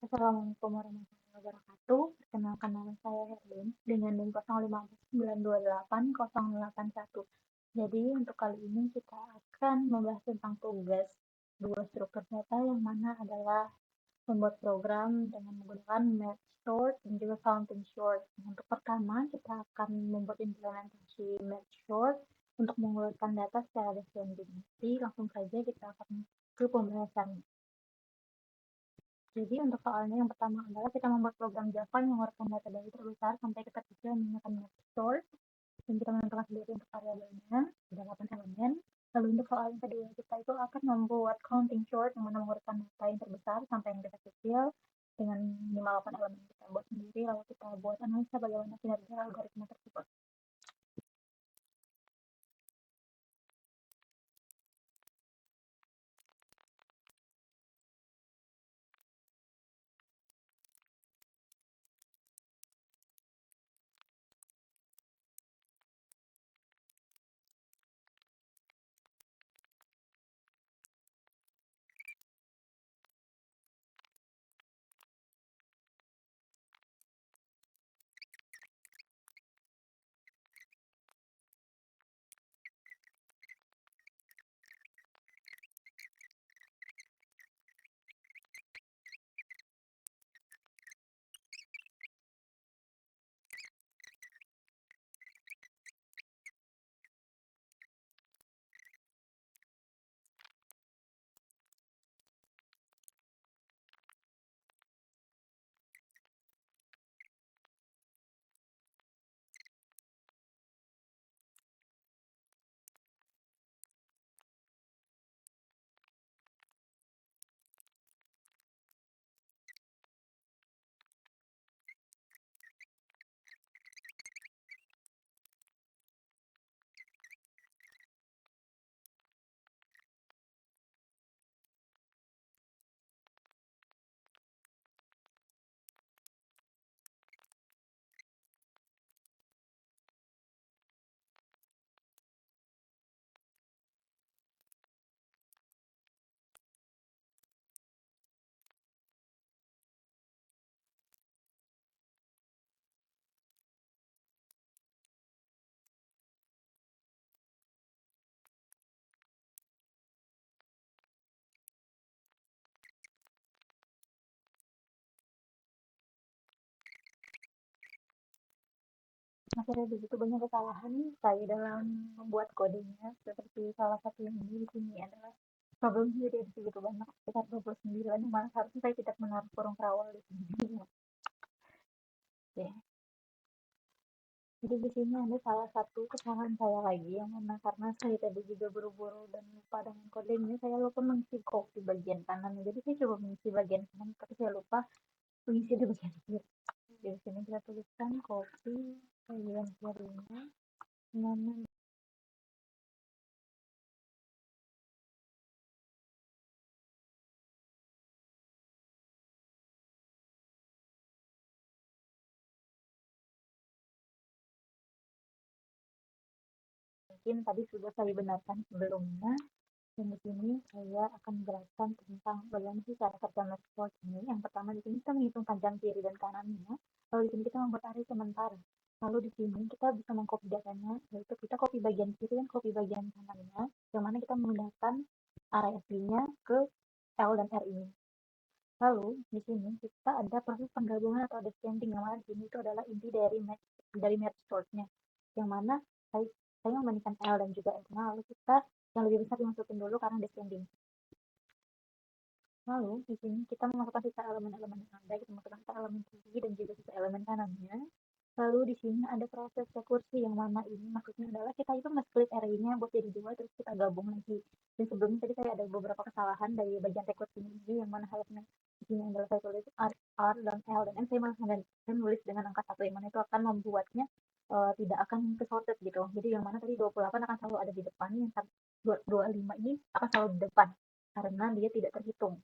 Assalamualaikum warahmatullahi wabarakatuh. Perkenalkan nama saya Herlin dengan NIM 015928081. Jadi untuk kali ini kita akan membahas tentang tugas dua struktur data yang mana adalah membuat program dengan menggunakan match sort dan juga counting sort. Untuk pertama kita akan membuat implementasi match sort untuk mengeluarkan data secara descending. Jadi langsung saja kita akan ke pembahasan. Jadi untuk soalnya yang pertama adalah kita membuat program Java yang mengeluarkan data dari terbesar sampai ke terkecil menggunakan match sort dan kita menentukan sendiri untuk variabelnya ada 8 elemen. Lalu untuk soal yang kedua kita itu akan membuat counting sort yang mana mengeluarkan data yang terbesar sampai yang terkecil dengan minimal 8 elemen kita buat sendiri lalu kita buat analisa bagaimana kinerja algoritma tersebut. Masih ada begitu banyak kesalahan saya dalam membuat kodenya seperti salah satu yang di sini adalah problem sendiri ada begitu banyak sekitar 29 yang mana seharusnya saya tidak menaruh kurung terawal di sini. Oke. Jadi di sini ada salah satu kesalahan saya lagi yang mana karena saya tadi juga buru-buru dan lupa dengan kodenya saya lupa mengisi copy bagian kanan jadi saya coba mengisi bagian kanan tapi saya lupa mengisi di bagian kiri. Di sini kita tuliskan copy bagian kirinya mana mungkin tadi sudah saya benarkan sebelumnya. Dan di sini saya akan menjelaskan tentang bagaimana sih cara kerja match sort ini. Yang pertama di sini kita menghitung panjang kiri dan kanannya. Lalu di sini kita membuat array sementara. Lalu di sini kita bisa mengcopy datanya, yaitu kita copy bagian kiri dan copy bagian kanannya, yang mana kita memindahkan array aslinya ke L dan R ini. Lalu di sini kita ada proses penggabungan atau descending, yang mana di sini itu adalah inti dari match sortnya, yang mana saya membandingkan L dan juga R. Lalu kita yang lebih besar dimasukin dulu karena descending. Lalu di sini kita memasukkan sisa elemen-elemen yang ada, kita masukkan sisa elemen kiri dan juga sisa elemen kanannya. Lalu di sini ada proses rekursi, yang mana ini maksudnya adalah kita itu nge-split array-nya buat jadi dua terus kita gabung lagi. Dan sebelumnya tadi saya ada beberapa kesalahan dari bagian rekursi ini, yang mana harusnya di sini adalah saya tulis R dan L dan M, saya malah menulis dengan angka 1, yang mana itu akan membuatnya tidak akan kesorted gitu. Jadi yang mana tadi 28 akan selalu ada di depan, yang 25 ini akan selalu di depan karena dia tidak terhitung.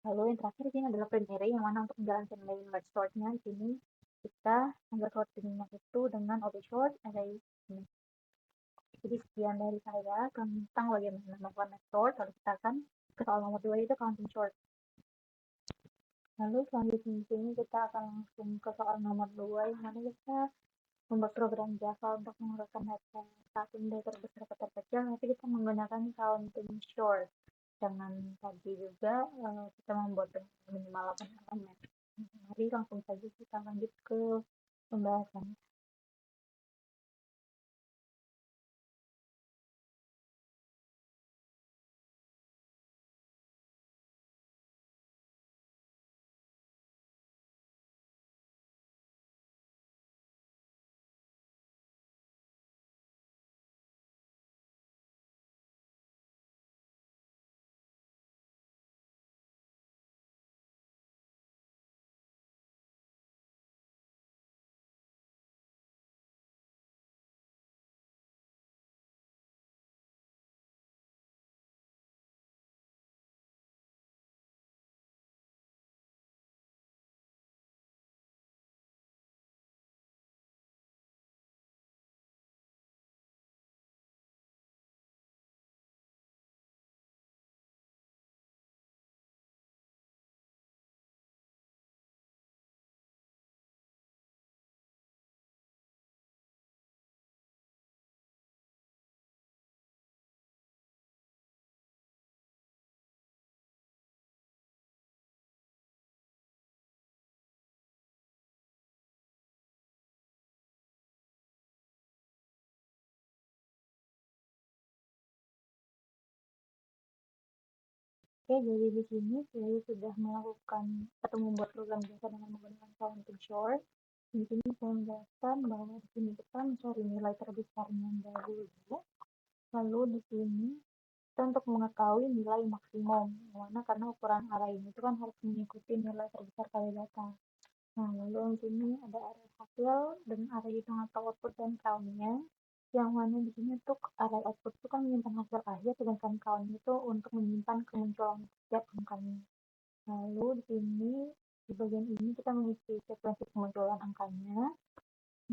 Lalu yang terakhir ini adalah print array, yang mana untuk menjalankan main merge sortnya di sini kita membuat sortingnya itu dengan object sort array ini. Jadi sekian dari saya tentang bagaimana melakukan merge sort. Lalu kita akan ke soal nomor 2 yaitu counting sort. Lalu selanjutnya di sini kita akan langsung ke soal nomor 2 yang mana kita membuat program Java untuk mengurutkan data satu data terbesar ke terkecil, tapi kita menggunakan counting short. Dengan tadi juga kita membuat minimal 8 elemen. Mari langsung saja kita lanjut ke pembahasan. Oke, jadi di sini saya sudah melakukan atau membuat program Java dengan menggunakan counting short. Di sini saya menjelaskan bahwa di sini kita mencari nilai terbesarnya dahulu. Lalu di sini kita untuk mengetahui nilai maksimum, mana karena ukuran array ini itu kan harus mengikuti nilai terbesar kali data. Nah, lalu di sini ada array hasil dan array hitung atau output dan count-nya. Yang mana di sini untuk array output itu kan menyimpan hasil akhir, sedangkan count itu untuk menyimpan kemunculan setiap angkanya. Lalu di sini di bagian ini kita mengisi sekuensi kemunculan angkanya.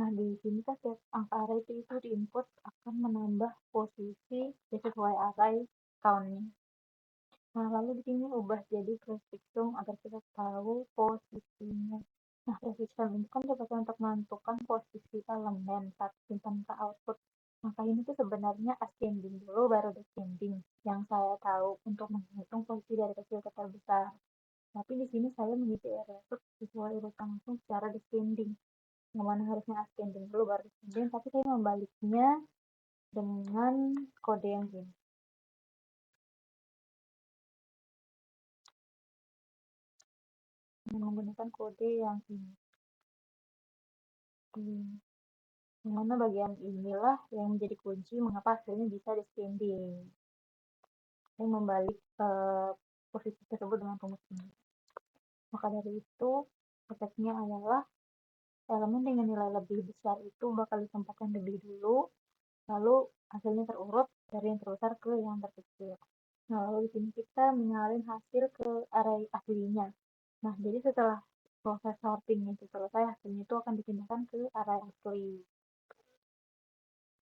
Nah, di sini kan setiap angka array itu diinput akan menambah posisi sesuai array count-nya. Nah, lalu di sini ubah jadi prefixum agar kita tahu posisinya. Nah, prefixum ini kan dipakai untuk menentukan posisi elemen saat simpan ke output. Maka ini tuh sebenarnya ascending dulu baru descending. Yang saya tahu untuk menghitung posisi dari kecil ke terbesar. Tapi di sini saya mengisi array sesuai urutan langsung secara descending. Yang mana harusnya ascending dulu baru descending, tapi saya membaliknya dengan kode yang ini. Menggunakan kode yang ini. Yang mana bagian inilah yang menjadi kunci mengapa hasilnya bisa descending. Saya membalik posisi tersebut dengan rumus ini. Maka dari itu, efeknya adalah elemen dengan nilai lebih besar itu bakal ditempatkan lebih dulu, lalu hasilnya terurut dari yang terbesar ke yang terkecil. Nah, lalu di sini kita menyalin hasil ke array aslinya. Nah, jadi setelah proses sorting itu selesai, hasilnya itu akan dipindahkan ke array asli.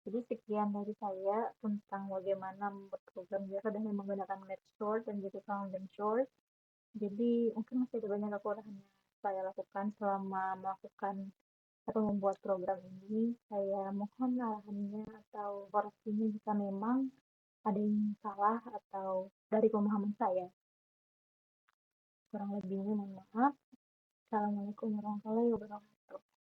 Jadi sekian dari saya tentang bagaimana membuat program Java dengan menggunakan match sort dan juga counting short. Jadi mungkin masih ada banyak kekurangan yang saya lakukan selama melakukan atau membuat program ini. Saya mohon arahannya atau koreksinya jika memang ada yang salah atau dari pemahaman saya. Kurang lebihnya mohon maaf. Assalamualaikum warahmatullahi wabarakatuh.